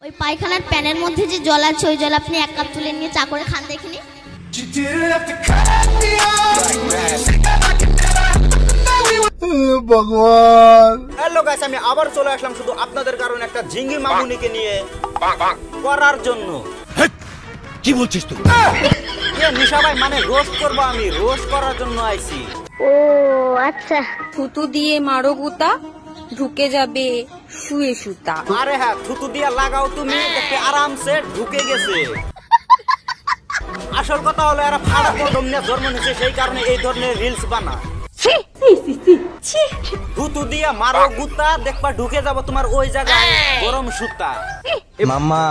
ওই পায়খানার প্যানের মধ্যে যে জল আছে ওই জল আপনি এক কাপ তুলে নিয়ে চা করে খান দেখিনি। ভগবান। হ্যালো গাইস, আমি আবার চলে আসলাম শুধু আপনাদের কারণে একটা ঝিঙ্গি মামুনিকে নিয়ে করার জন্য। কি বলছিস তুই? নিশা ভাই মানে রোস্ট করবো, আমি রোস্ট করার জন্য আইছি। ও আচ্ছা। থুতু দিয়ে মারো গুতা, ঢুকে যাবে শুয়ে সুতা। আরে হ্যাঁ, থুতু দিয়া লাগাও তুমি, দেখতে আরামসে ঢুকে গেছে। আসল কথা হলো এরা ফাড়া কদম নিয়ে জন্ম নিচ্ছে, সেই কারণে এই ধরনের রিলস বানায়। থুতু দিয়া মারো গুতা, দেখবা ঢুকে যাবো তোমার ওই জায়গায় গরম সুতা। মামা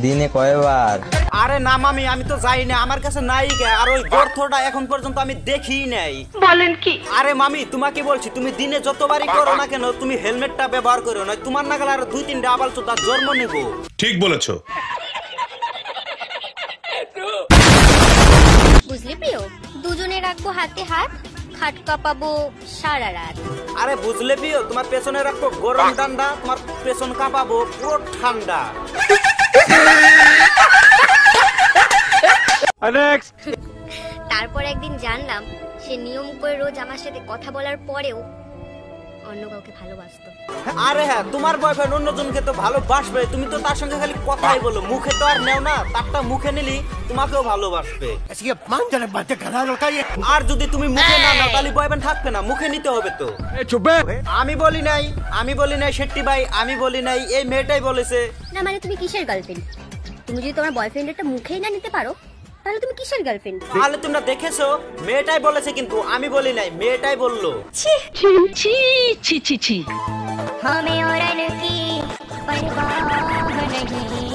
দিনে কয়বার? আরে না মামি, আমি তো যাই না, আমার কাছে নাই গে, আর ওই গর্তটা এখন পর্যন্ত আমি দেখিই নাই। বলেন কি? আরে মামি তোমাকে বলছি, তুমি দিনে যতবারই করো না কেন তুমি হেলমেটটা ব্যবহার করো, না তোমার নাগাল আর 2-3টা আবাল চোদা জন্ম নেব। ঠিক বলেছো। বুঝলি প্রিয়, দুজনে রাখবো হাতে হাত, খাট কাঁপাবো সারা রাত। আরে বুঝলে প্রিয়, তোমার পেছনে রাখবো গরম ডান্ডা, তোমার পেছন কাঁপাবো পুরো ঠান্ডা। তারপর একদিন জানলাম সে নিয়ম করে রোজ আমার সাথে কথা বলার পরেও অন্য কাউকে ভালোবাসতো। আরে হ্যাঁ, তোমার বয়ফ্রেন্ড অন্যজনকে তো ভালোবাসবে, তুমি তো তার সঙ্গে খালি কথাই বলো, মুখে তো আর নেও না, তারটা মুখে নিলি তোমাকেও ভালোবাসবে। আর যদি তুমি মুখে না নাও তাহলে বয়ফ্রেন্ড থাকবে না, মুখে নিতে হবে তো। আমি বলি নাই শেট্টি ভাই, আমি বলি নাই, এই মেয়েটাই বলেছে। না মানে তুমি কিসের গার্লফ্রেন্ড? তুমি যদি তোমার বয়ফ্রেন্ডেরটা মুখেই না নিতে পারো তাহলে তুমি কিসের গার্লফ্রেন্ড? তাহলে তোমরা দেখেছো, মেয়েটাই বলেছে, কিন্তু আমি বলি নাই, মেয়েটাই বললো। ছি ছি ছি ছি ছি। हमें और की परवाह नहीं।